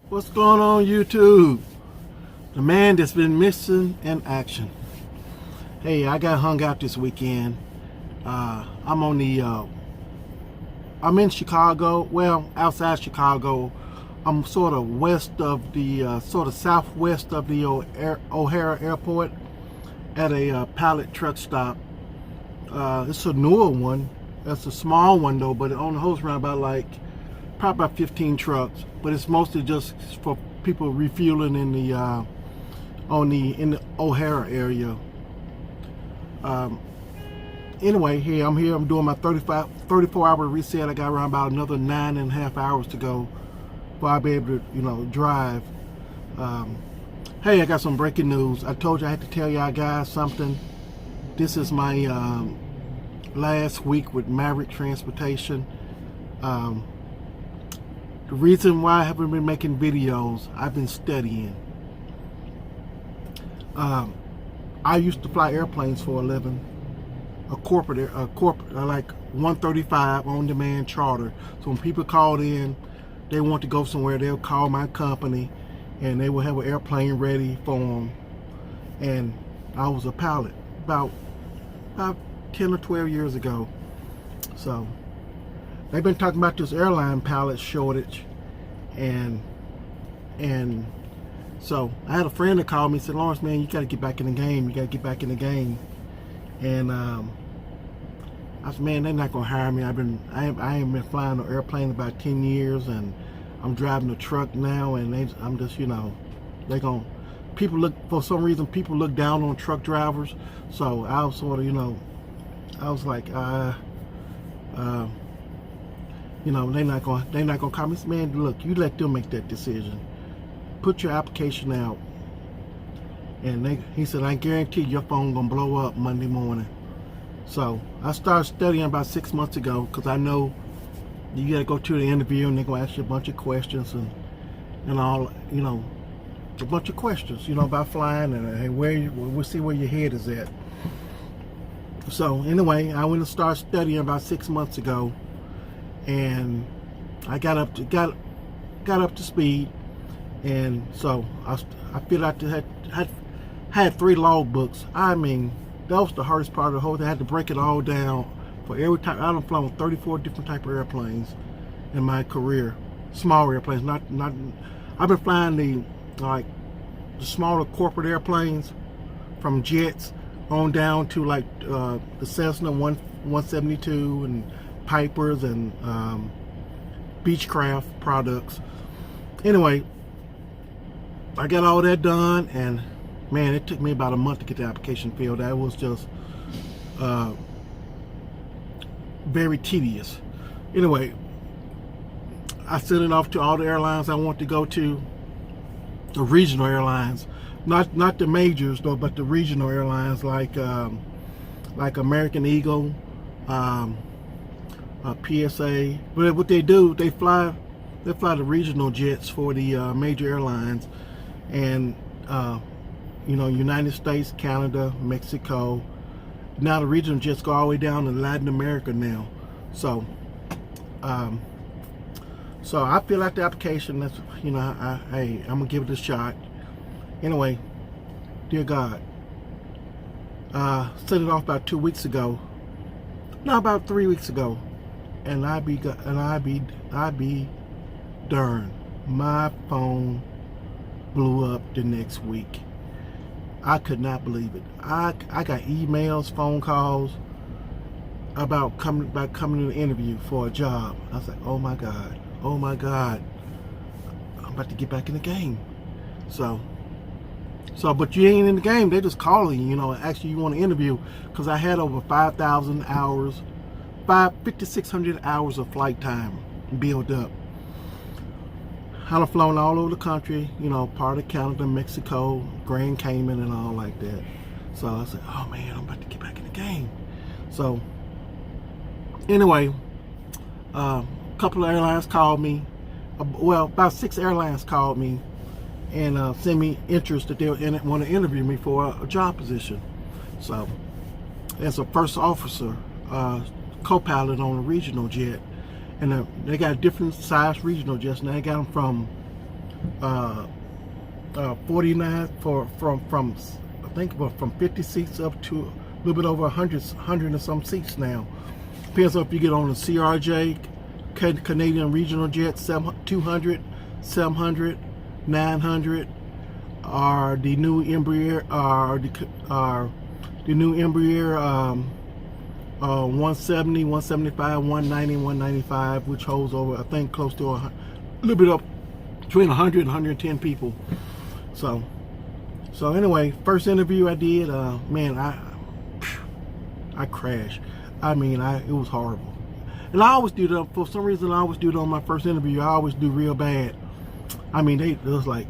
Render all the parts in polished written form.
What's going on, YouTube? The man that's been missing in action. Hey, I got hung out this weekend. I'm in Chicago. Well, outside Chicago. I'm sort of west of the, sort of southwest of the O'Hara Airport at a pallet truck stop. It's a newer one. That's a small one though, but it only holds around about probably about 15 trucks. But it's mostly just for people refueling in the in the O'Hara area. Anyway, I'm doing my 34-hour reset. I got around about another 9.5 hours to go before I'll be able to, drive. Hey, I got some breaking news. I told you I had to tell y'all guys something. This is my last week with Maverick Transportation. The reason why I haven't been making videos, I've been studying. I used to fly airplanes for a living, a corporate like 135 on-demand charter. So when people called in, they want to go somewhere, they'll call my company, and they will have an airplane ready for them. And I was a pilot about 10 or 12 years ago. So they've been talking about this airline pilot shortage, and so I had a friend that called me and said, "Lawrence, man, you got to get back in the game. You got to get back in the game." And I said, "Man, they're not gonna hire me. I ain't been flying an airplane about 10 years, and I'm driving a truck now, and I'm just, for some reason people look down on truck drivers." So I was sort of, I was like, they're not gonna call me. Man, look, you let them make that decision. Put your application out. And he said, "I guarantee your phone gonna blow up Monday morning." So I started studying about 6 months ago, because I know you gotta go to the interview and they're gonna ask you a bunch of questions and all, a bunch of questions, about flying, and we'll see where your head is at. So anyway, I went and started studying about 6 months ago, and I got up to speed, and so I feel like I had 3 log books. I mean, that was the hardest part of the whole thing. I had to break it all down for every time. I've flown 34 different type of airplanes in my career, small airplanes. Not. I've been flying the smaller corporate airplanes, from jets on down to the Cessna 172 and Pipers and Beechcraft products. Anyway, I got all that done, and man, it took me about a month to get the application filled. That was just very tedious. Anyway, I sent it off to all the airlines I want to go to, the regional airlines, not the majors though, but the regional airlines like American Eagle, PSA. But what they do, they fly the regional jets for the major airlines, and United States, Canada, Mexico. Now the regional jets go all the way down to Latin America now. So so I fill out the application. That's, I'm gonna give it a shot. Anyway, dear God, set it off about 2 weeks ago. No, about 3 weeks ago, and I be darned, my phone blew up the next week. I could not believe it. I got emails, phone calls about coming to the interview for a job. I was like, oh my God, I'm about to get back in the game. So, but you ain't in the game. They're just calling you, actually you want to interview, because I had over 5,000 hours, 5,600 hours of flight time built up. I've flown all over the country, part of Canada, Mexico, Grand Cayman, and all like that. So I said, oh man, I'm about to get back in the game. So anyway, a couple of airlines called me. Well, about 6 airlines called me and sent me interest that they want to interview me for a job position. So as a first officer, co-pilot on a regional jet. And they got different size regional jets, and they got them from 49 from I think from 50 seats up to a little bit over 100 and some seats now. Depends on if you get on the CRJ, Canadian regional jet, 200, 700, 900, or the new Embraer, the new Embraer 170, 175, 190, 195, which holds over, I think, close to a little bit up between 100 and 110 people. So anyway, first interview I did, man, I crashed. I mean, it was horrible. And I always do that. For some reason, I always do it on my first interview. I always do real bad. I mean, it was like,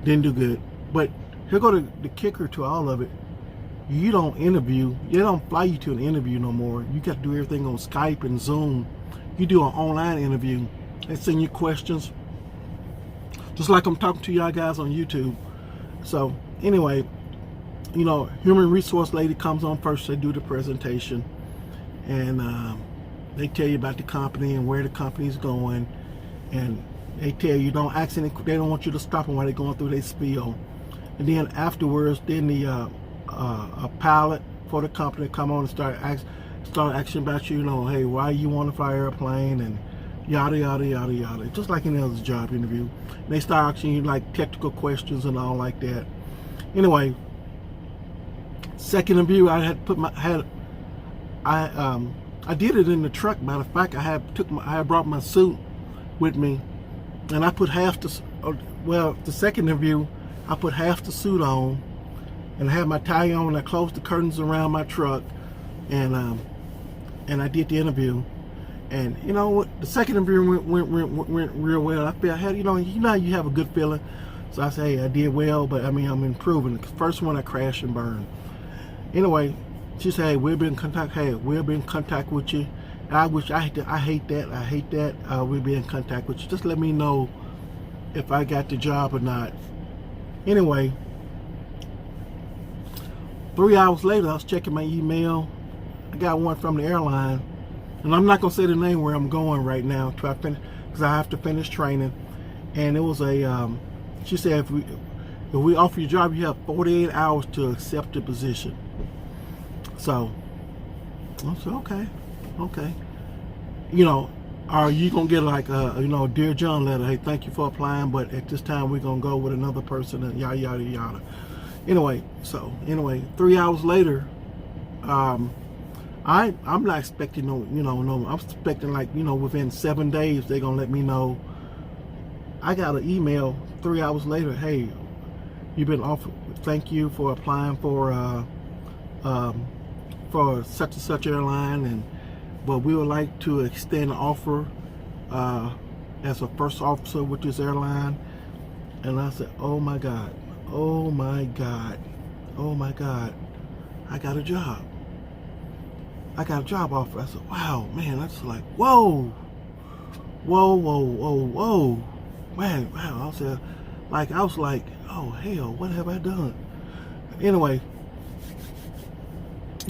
didn't do good. But here go the kicker to all of it. You don't interview. They don't fly you to an interview no more. You got to do everything on Skype and Zoom. You do an online interview. They send you questions, just like I'm talking to y'all guys on YouTube. So anyway, you know, human resource lady comes on first. They do the presentation, and they tell you about the company and where the company's going, and they tell you don't ask any. They don't want you to stop them while they're going through their spiel. And then afterwards, then the a pilot for the company come on and start asking about you. You know, hey, why you want to fly airplane, and yada yada yada yada, just like any other job interview. They start asking you like technical questions and all like that. Anyway, second interview, I had put I did it in the truck. Matter of fact, I had brought my suit with me, and I put half the second interview, I put half the suit on, and I had my tie on, and I closed the curtains around my truck, and I did the interview. And you know what? The second interview went real well. I had, you know you have a good feeling. So I say, hey, I did well, but I mean, I'm improving. The first one I crashed and burned. Anyway, she said, hey, we'll be in contact. Hey, we'll be in contact with you. I hate that. We'll be in contact with you. Just let me know if I got the job or not. Anyway, 3 hours later, I was checking my email. I got one from the airline. And I'm not going to say the name where I'm going right now because I have to finish training. And it was she said, if we offer you a job, you have 48 hours to accept the position. So I said, okay. You know, are you going to get like a, Dear John letter? Hey, thank you for applying, but at this time we're going to go with another person, and yada, yada, yada. Anyway, 3 hours later, I'm not expecting I'm expecting like, within 7 days they're gonna let me know. I got an email 3 hours later, hey, you've been offered, thank you for applying for such and such airline, but we would like to extend an offer as a first officer with this airline. And I said, oh my God, I got a job. I got a job offer. I said, wow, man, that's like, whoa. Man, wow. I was like, oh, hell, what have I done? Anyway,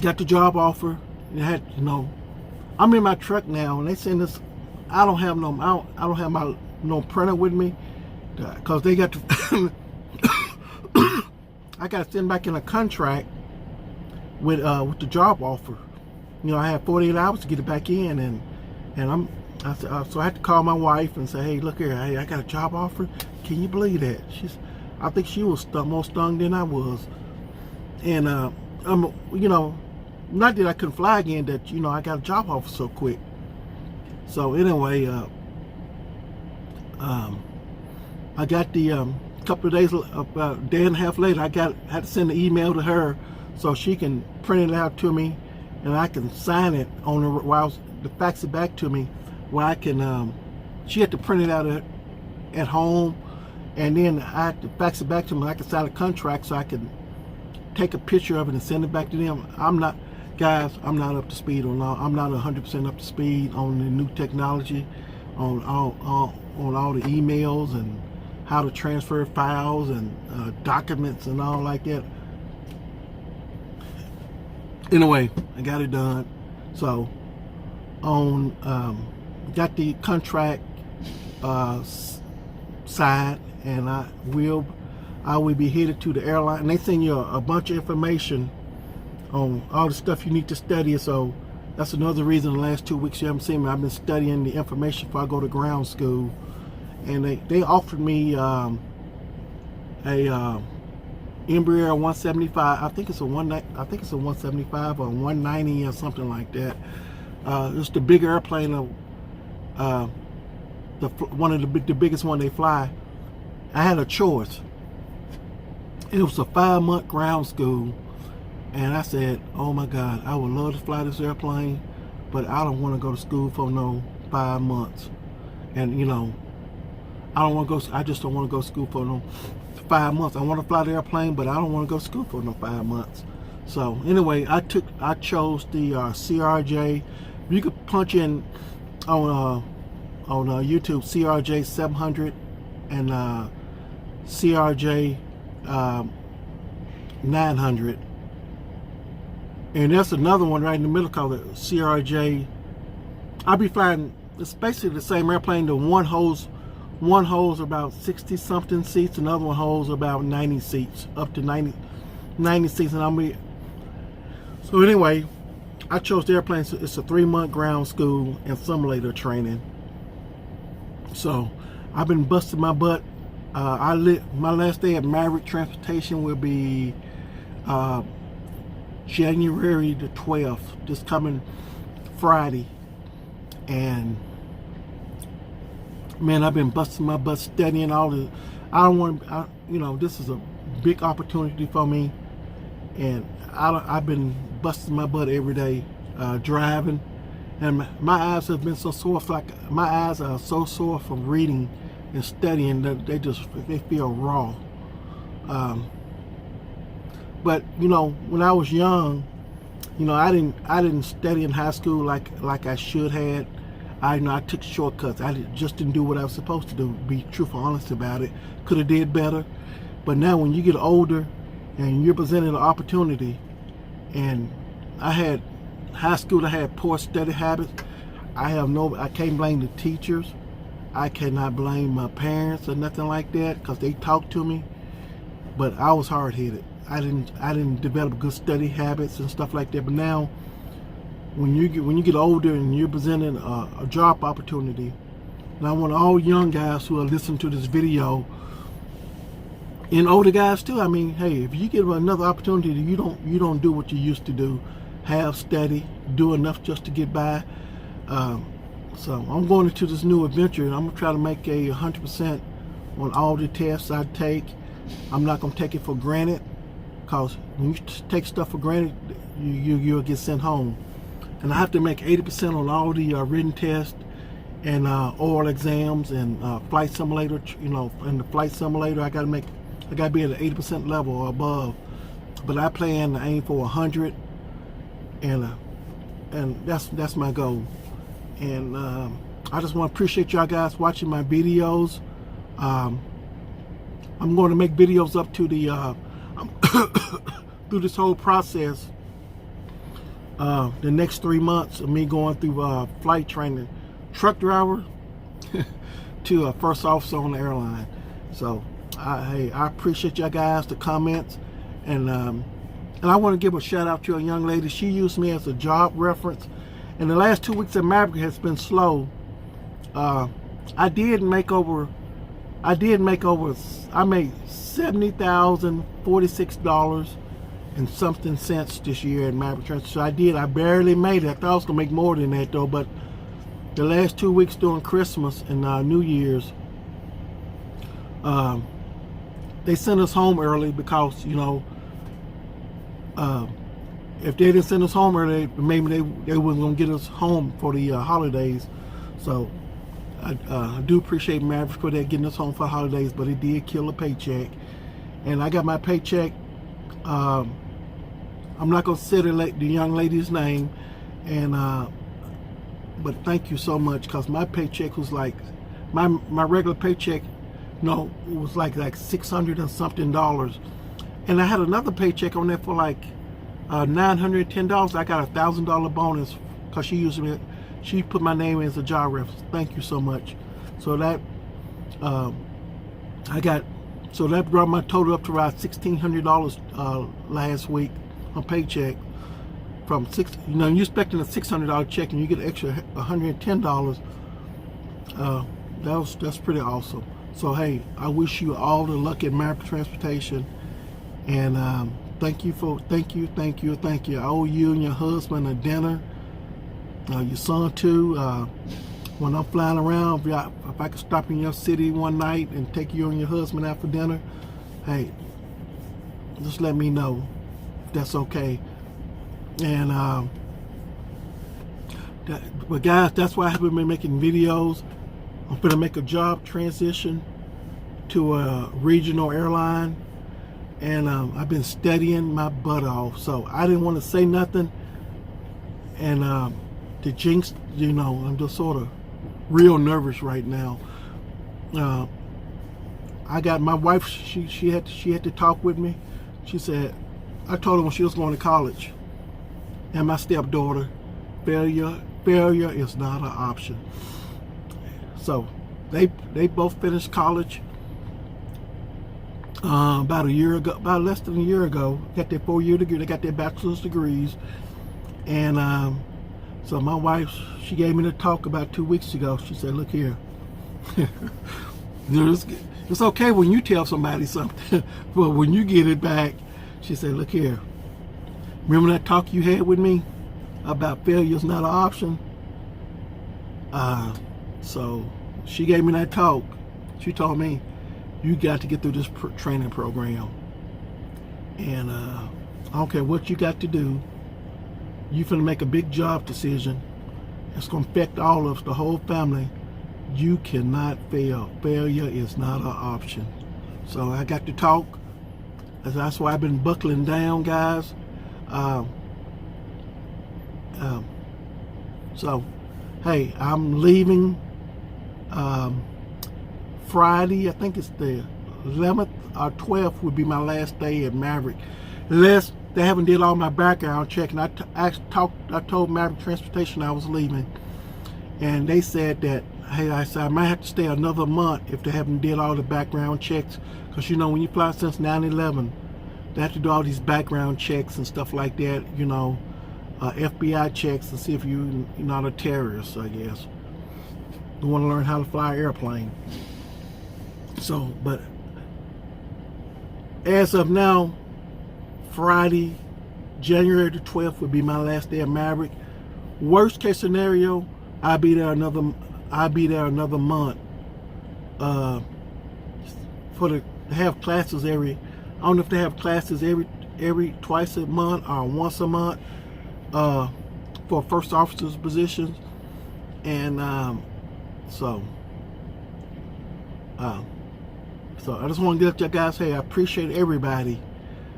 got the job offer. I'm in my truck now, and they send this. I don't have my printer with me, because they got to. I got to send back in a contract with the job offer. I had 48 hours to get it back in, and so I had to call my wife and say, hey, look here, hey, I got a job offer. Can you believe that? I think she was more stung than I was. And not that I couldn't fly again, that I got a job offer so quick. So anyway, I got the couple of days, about a day and a half later, had to send an email to her so she can print it out to me, and I can sign it on her to fax it back to me, where I can. She had to print it out at home, and then I had to fax it back to me. I could sign a contract so I could take a picture of it and send it back to them. I'm not up to speed on all. I'm not 100% up to speed on the new technology, on all the emails and how to transfer files and documents and all like that. Anyway, I got it done. So got the contract side, and I will be headed to the airline, and they send you a bunch of information on all the stuff you need to study. So that's another reason the last 2 weeks you haven't seen me. I've been studying the information before I go to ground school, and they offered me a Embraer 175. I think it's a 175 or 190 or something like that. It's the big airplane of one of the biggest one they fly. I had a choice. It was a 5-month ground school, and I said, "Oh my God, I would love to fly this airplane, but I don't want to go to school for no 5 months." And you know, I just don't want to go to school for no 5 months. I want to fly the airplane, but I don't want to go to school for no 5 months. So anyway, I chose the CRJ. You could punch in on YouTube CRJ 700 and CRJ 900, and there's another one right in the middle called the CRJ. I'll be flying. It's basically the same airplane. The one holds about 60 something seats, another one holds about 90 seats, up to 90 seats, and so anyway, I chose the airplane. So it's a 3-month ground school and simulator training. So I've been busting my butt. My last day at Maverick Transportation will be January the 12th, this coming Friday. And man, I've been busting my butt studying all the. This is a big opportunity for me, and I've been busting my butt every day driving, and my eyes have been so sore. My eyes are so sore from reading and studying that they feel raw. But when I was young, I didn't study in high school like I should had. I took shortcuts. I just didn't do what I was supposed to do. Be truthful, honest about it. Could have did better. But now when you get older and you're presented an opportunity, and I had high school, I had poor study habits. I can't blame the teachers. I cannot blame my parents or nothing like that, because they talked to me. But I was hard-headed. I didn't develop good study habits and stuff like that. But now, when you get older and you're presented a job opportunity, and I want all young guys who are listening to this video, and older guys too. I mean, hey, if you get another opportunity, you don't do what you used to do. Have study, do enough just to get by. So I'm going into this new adventure, and I'm gonna try to make 100% on all the tests I take. I'm not gonna take it for granted, because when you take stuff for granted, you'll get sent home. And I have to make 80% on all the written tests and oral exams and flight simulator. In the flight simulator, I gotta be at an 80% level or above. But I plan to aim for 100, and that's my goal. And I just want to appreciate y'all guys watching my videos. I'm going to make videos up to the through this whole process. The next 3 months of me going through flight training, truck driver to first officer on the airline. So I appreciate y'all guys, the comments, and I want to give a shout out to a young lady. She used me as a job reference. And the last 2 weeks at Maverick has been slow. I made $70,046 and something cents this year at Maverick. So I barely made it. I thought I was gonna make more than that though, but the last 2 weeks during Christmas and New Year's, they sent us home early because if they didn't send us home early, maybe they wasn't gonna get us home for the holidays. So I do appreciate Maverick for that, getting us home for holidays, but it did kill a paycheck. And I got my paycheck. I'm not gonna say the young lady's name, and but thank you so much, because my paycheck was like my regular paycheck. No, it was like $600 and something, and I had another paycheck on there for like $910. I got a $1,000 bonus because she put my name in as a job reference. Thank you so much. So that so that brought my total up to around $1,600 last week on paycheck. From you're expecting a $600 check and you get an extra $110. That's pretty awesome. So hey, I wish you all the luck at Maverick Transportation, and thank you. I owe you and your husband a dinner, your son too. When I'm flying around, if I could stop in your city one night and take you and your husband out for dinner, hey, just let me know if that's okay. And but guys, that's why I haven't been making videos. I'm gonna make a job transition to a regional airline, and I've been studying my butt off. So I didn't want to say nothing, and to jinx, I'm just sort of real nervous right now. I got my wife. She had to talk with me. She said, I told her when she was going to college, and my stepdaughter, failure is not an option. So they both finished college about less than a year ago. Got their 4-year degree. They got their bachelor's degrees, and so my wife, she gave me the talk about 2 weeks ago. She said, look here, it's okay when you tell somebody something, but when you get it back, she said, look here, remember that talk you had with me about failure's not an option? So she gave me that talk. She told me, you got to get through this training program, and I don't care what you got to do. You finna make a big job decision. It's gonna affect all of us, the whole family. You cannot fail. Failure is not an option. So I got to talk. That's why I've been buckling down, guys. So, hey, I'm leaving Friday. I think it's the 11th or 12th would be my last day at Maverick. Unless they haven't did all my background check, and I told Maverick Transportation I was leaving, and they said that, hey, I said I might have to stay another month if they haven't did all the background checks, because when you fly since 9/11, they have to do all these background checks and stuff like that, FBI checks to see if you're not a terrorist, I guess. You want to learn how to fly an airplane. So, but as of now, Friday, January the 12th would be my last day at Maverick. Worst case scenario, I'll be there another month. To have classes I don't know if they have classes every twice a month or once a month for first officers positions, and so I just want to get up to you guys. Hey, I appreciate everybody.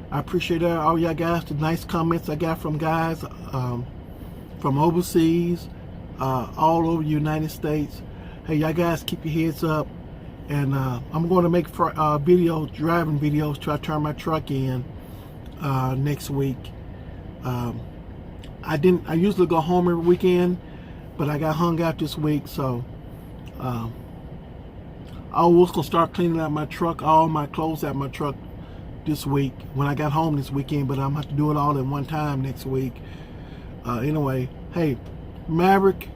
I appreciate all y'all guys, the nice comments I got from guys from overseas, all over the United States. Hey, y'all guys, keep your heads up. And I'm going to make driving videos till I turn my truck in next week. I usually go home every weekend, but I got hung out this week, so I was going to start cleaning out my truck, all my clothes out my truck this week when I got home this weekend, but I'm going to have to do it all at one time next week. Anyway, hey, Maverick,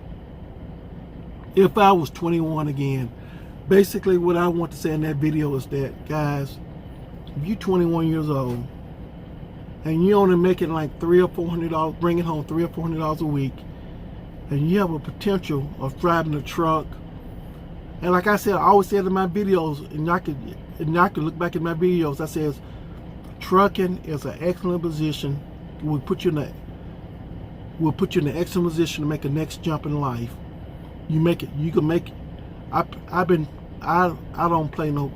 if I was 21 again, basically what I want to say in that video is that, guys, if you're 21 years old and you're only making like $300 or $400, bringing home $300 or $400 a week, and you have a potential of driving a truck, and like I said, I always said in my videos, and y'all could look back at my videos, I says, trucking is an excellent position. We'll put you in an excellent position to make a next jump in life. You can make it. I don't play no.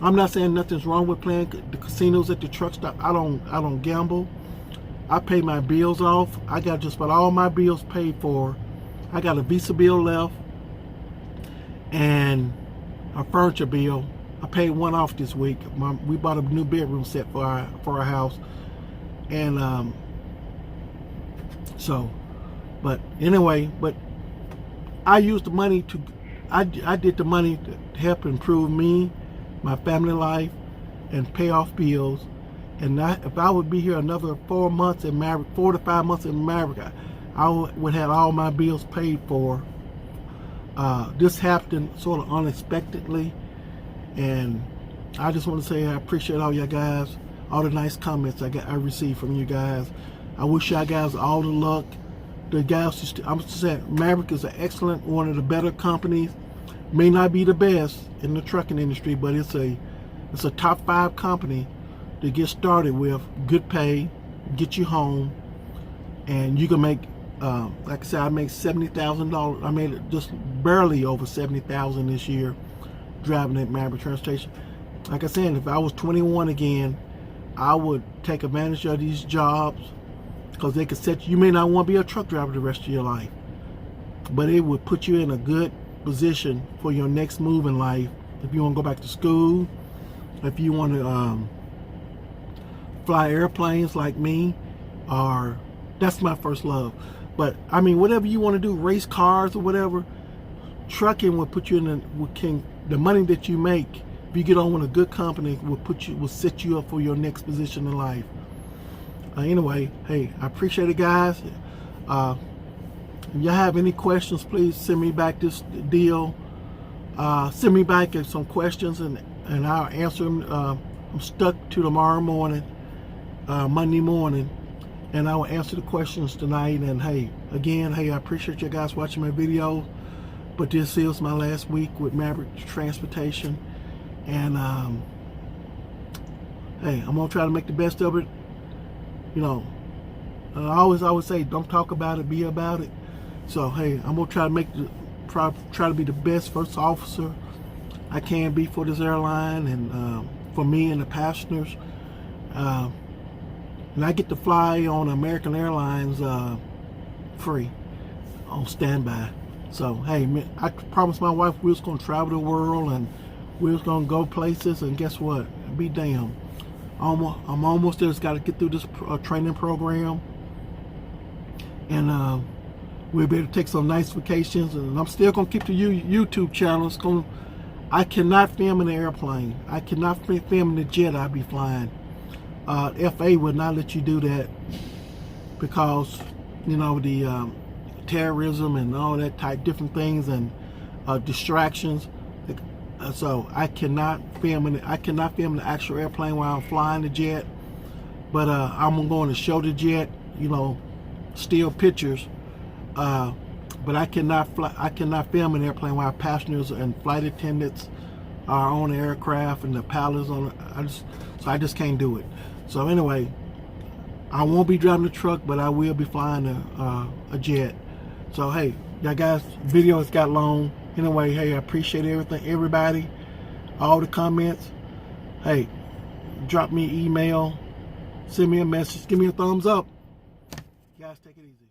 I'm not saying nothing's wrong with playing the casinos at the truck stop. I don't gamble. I pay my bills off. I got just about all my bills paid for. I got a Visa bill left and a furniture bill. I paid one off this week. We bought a new bedroom set for our house, and so. But anyway, I use the money I did the money to help improve me, my family life, and pay off bills. And if I would be here another 4 months in Maverick, 4 to 5 months in Maverick, I would have all my bills paid for. This happened sort of unexpectedly, and I just want to say I appreciate all you guys, all the nice comments I received from you guys. I wish y'all guys all the luck. The guys, I'm saying Maverick is an excellent, one of the better companies. May not be the best in the trucking industry, but it's a top 5 company to get started with. Good pay, get you home, and you can make, like I said, I make $70,000. I made it just barely over $70,000 this year driving at Maverick Transportation. Like I said, if I was 21 again, I would take advantage of these jobs, because they could set you. You may not want to be a truck driver the rest of your life, but it would put you in a good position for your next move in life. If you want to go back to school, if you want to fly airplanes like me, or that's my first love. But I mean, whatever you want to do, race cars or whatever, trucking will put you in the money that you make. If you get on with a good company, will set you up for your next position in life. Anyway, hey, I appreciate it, guys. If y'all have any questions, please send me back this deal. Send me back some questions, and I'll answer them. I'm stuck to tomorrow morning, Monday morning, and I will answer the questions tonight. And hey, again, hey, I appreciate you guys watching my video. But this is my last week with Maverick Transportation, and hey, I'm gonna try to make the best of it. You know, I always say, don't talk about it, be about it. So hey, I'm gonna try to try to be the best first officer I can be for this airline, and for me and the passengers. And I get to fly on American Airlines free on standby. So hey, I promised my wife we was gonna travel the world, and we was gonna go places, and guess what? Be damned. I'm almost there. Just got to get through this training program, and we'll be able to take some nice vacations. And I'm still gonna keep the YouTube channel. I cannot film in the airplane. I cannot film in the jet I'll be flying. FA would not let you do that, because you know the terrorism and all that type different things, and distractions. So I cannot film in the actual airplane while I'm flying the jet. But I'm going to show the jet, you know, still pictures. But I cannot film an airplane while passengers and flight attendants are on the aircraft and the pilots on it. I just can't do it. So anyway, I won't be driving the truck, but I will be flying a jet. So hey, y'all guys, video has got long. Anyway, hey, I appreciate everybody, all the comments. Hey, drop me an email, send me a message, give me a thumbs up. You guys take it easy.